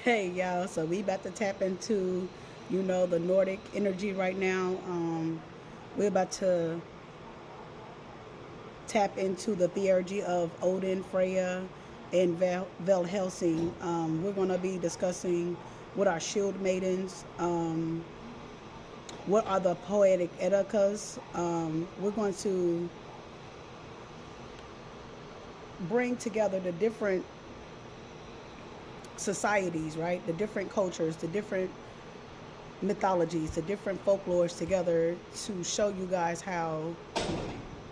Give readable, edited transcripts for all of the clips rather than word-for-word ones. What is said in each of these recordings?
Hey y'all, so we about to tap into, the Nordic energy right now. We're about to tap into the theurgy of Odin, Freya, and Vel Helsing. We're going to be discussing what are shield maidens, what are the poetic edicas. We're going to bring together the different societies, right? The different cultures, the different mythologies, the different folklores together to show you guys how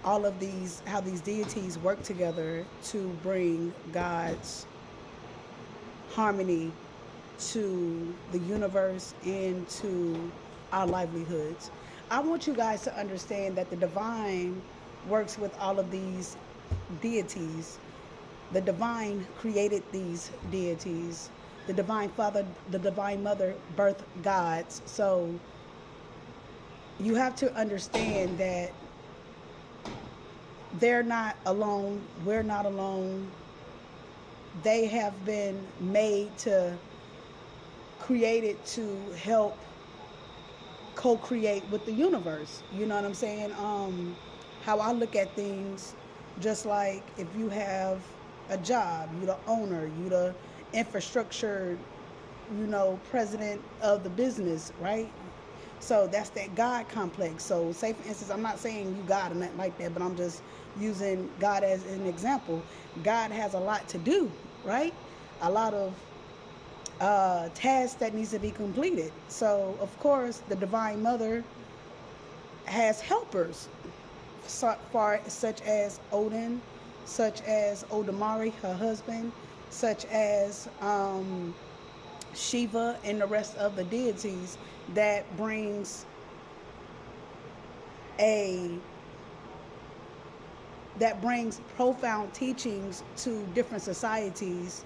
how these deities work together to bring God's harmony to the universe and to our livelihoods. I want you guys to understand that the divine works with all of these deities. The divine created these deities. The divine father, the divine mother birthed gods. So you have to understand that they're not alone. We're not alone. They have been made to created to help co-create with the universe. You know what I'm saying? How I look at things, just like if you have a job, you the owner, you the infrastructure, president of the business, right? So that's that God complex. So say for instance, I'm not saying you God or nothing like that, but I'm just using God as an example. God has a lot to do, right? A lot of tasks that needs to be completed. So of course the divine mother has helpers, such as Odin, such as Odamari, her husband, such as Shiva and the rest of the deities that brings a that brings profound teachings to different societies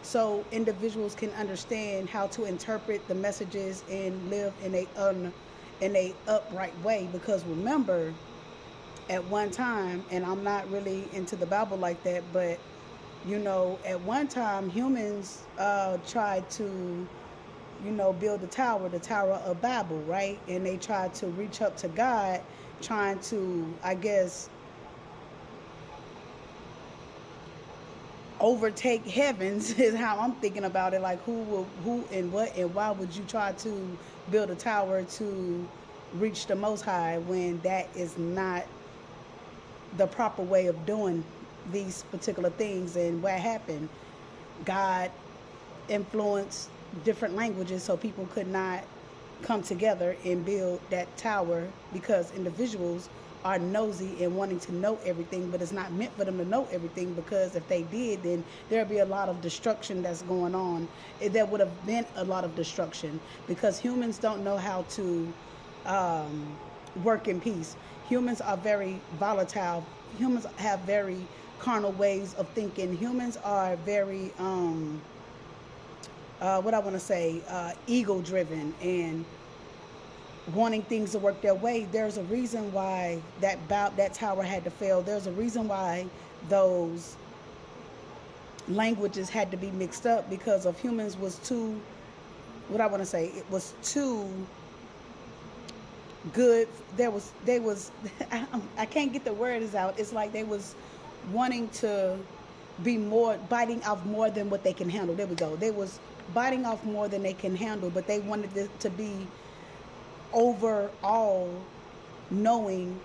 so individuals can understand how to interpret the messages and live in a upright way. Because remember, at one time, and I'm not really into the Bible like that, but at one time humans tried to build the Tower of Babel, right? And they tried to reach up to God, trying to, I guess, overtake heavens is how I'm thinking about it. Like who and what and why would you try to build a tower to reach the Most High when that is not the proper way of doing these particular things? And what happened? God influenced different languages so people could not come together and build that tower, because individuals are nosy and wanting to know everything, but it's not meant for them to know everything, because if they did, then there'd be a lot of destruction that's going on. There would have been a lot of destruction, because humans don't know how to work in peace. Humans are very volatile. Humans have very carnal ways of thinking. Humans are very what I want to say, ego driven and wanting things to work their way. There's a reason why that tower had to fail. There's a reason why those languages had to be mixed up, because of humans was too, what I want to say, it was too good. They was I can't get the words out. It's like they was wanting to be more, biting off more than what they can handle. There we go. They was biting off more than they can handle, but they wanted it to be overall knowing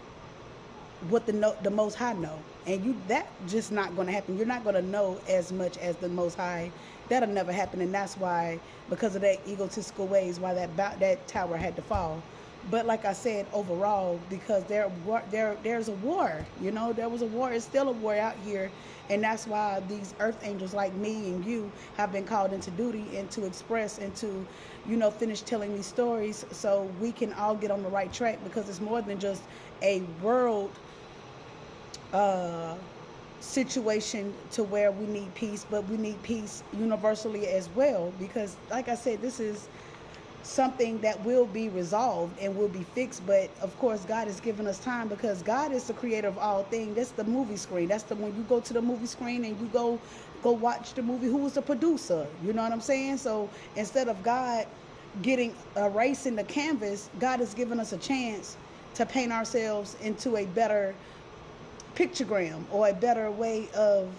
what the Most High know. And that just not going to happen. You're not going to know as much as the Most High. That'll never happen. And that's why, because of that egotistical ways, why that tower had to fall. But like I said, overall, because there's a war. There was a war. It's still a war out here. And that's why these earth angels like me and you have been called into duty and to express and to, finish telling these stories so we can all get on the right track, because it's more than just a world situation to where we need peace, but we need peace universally as well. Because like I said, this is something that will be resolved and will be fixed. But of course, God has given us time, because God is the creator of all things. That's the movie screen. That's the when you go to the movie screen and you go go watch the movie. Who was the producer? You know what I'm saying? So instead of God getting erasing the canvas, God has given us a chance to paint ourselves into a better pictogram or a better way of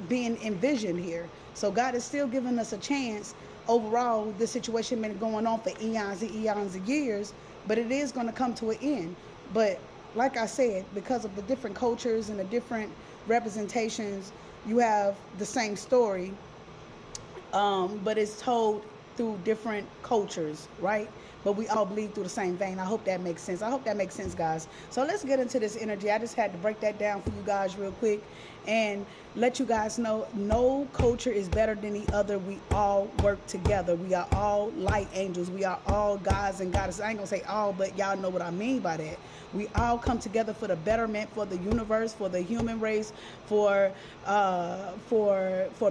being envisioned here. So God is still giving us a chance. Overall, this situation been going on for eons and eons of years, but it is going to come to an end. But like I said, because of the different cultures and the different representations, you have the same story, but it's told through different cultures, right? But we all bleed through the same vein. I hope that makes sense. I hope that makes sense, guys. So let's get into this energy. I just had to break that down for you guys real quick and let you guys know no culture is better than the other. We all work together. We are all light angels. We are all gods and goddesses. I ain't gonna say all, but y'all know what I mean by that. We all come together for the betterment, for the universe, for the human race, for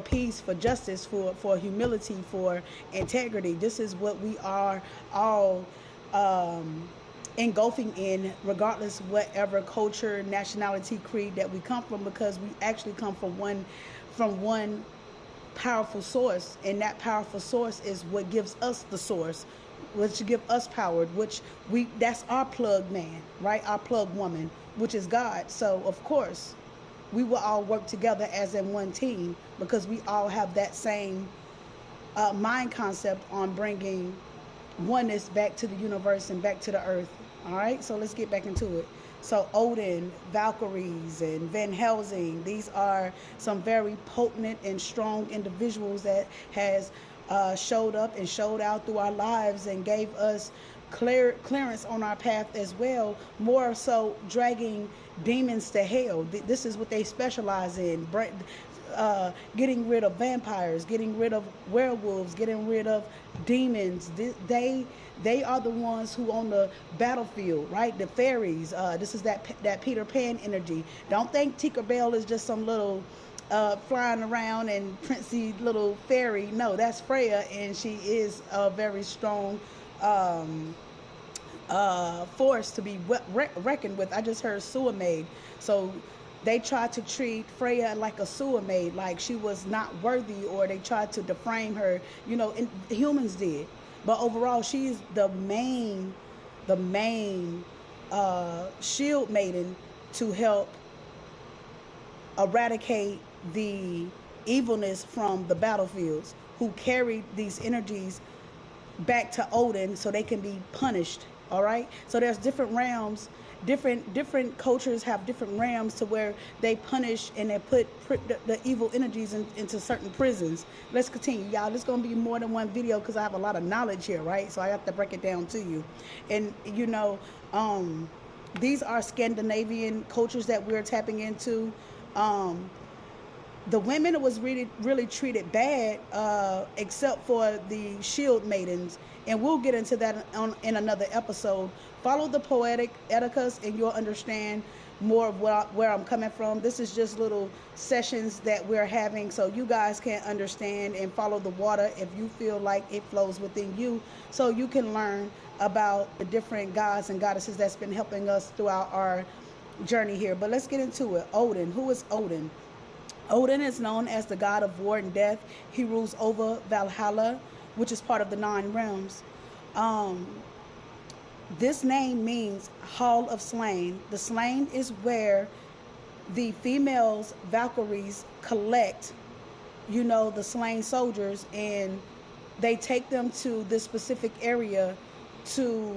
peace, for justice, for humility, for integrity. This is what we are all engulfing in, regardless whatever culture, nationality, creed that we come from, because we actually come from one powerful source, and that powerful source is what gives us the source, which give us power, which that's our plug man, right? Our plug woman, which is God. So of course we will all work together as in one team, because we all have that same mind concept on bringing oneness back to the universe and back to the earth. All right, so let's get back into it. So Odin, Valkyries, and Van Helsing, these are some very potent and strong individuals that has showed up and showed out through our lives and gave us clearance on our path as well, more so dragging demons to hell. This is what they specialize in, getting rid of vampires, getting rid of werewolves, getting rid of demons. They are the ones who on the battlefield, right? The fairies. This is that Peter Pan energy. Don't think Tinkerbell is just some little flying around and princey little fairy. No, that's Freya, and she is a very strong force to be reckoned with. I just heard sewer maid. So they tried to treat Freya like a sewer maid, like she was not worthy, or they tried to defame her, and humans did. But overall, she's the main shield maiden to help eradicate the evilness from the battlefields, who carried these energies back to Odin so they can be punished. All right, so there's different realms. Different cultures have different realms to where they punish and they put the evil energies into certain prisons. Let's continue, y'all. This is gonna be more than one video because I have a lot of knowledge here, right? So I have to break it down to you. And these are Scandinavian cultures that we're tapping into. The women was really treated bad, except for the shield maidens, and we'll get into that in another episode. Follow the poetic etiquettes and you'll understand more of where I'm coming from. This is just little sessions that we're having so you guys can understand and follow the water if you feel like it flows within you, so you can learn about the different gods and goddesses that's been helping us throughout our journey here. But let's get into it. Odin. Who is Odin? Odin is known as the god of war and death. He rules over Valhalla, which is part of the 9 realms. This name means hall of slain. The slain is where the females, Valkyries, collect, the slain soldiers, and they take them to this specific area to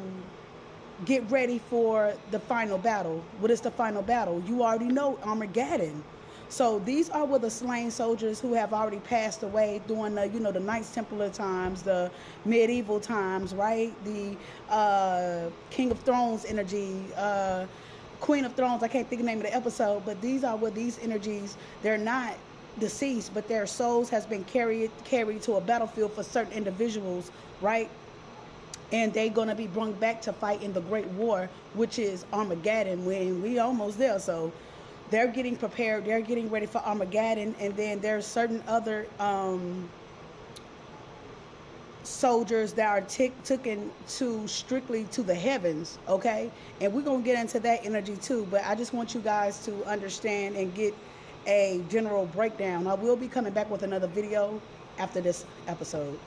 get ready for the final battle. What is the final battle? You already know, Armageddon. So these are where the slain soldiers who have already passed away during the, the Knights Templar times, the medieval times, right? The King of Thrones energy, Queen of Thrones, I can't think of the name of the episode, but these are where these energies, they're not deceased, but their souls has been carried to a battlefield for certain individuals, right? And they're going to be brought back to fight in the Great War, which is Armageddon, when we almost there. So they're getting prepared. They're getting ready for Armageddon. And then there's certain other soldiers that are taken to strictly to the heavens, okay? And we're going to get into that energy too. But I just want you guys to understand and get a general breakdown. I will be coming back with another video after this episode.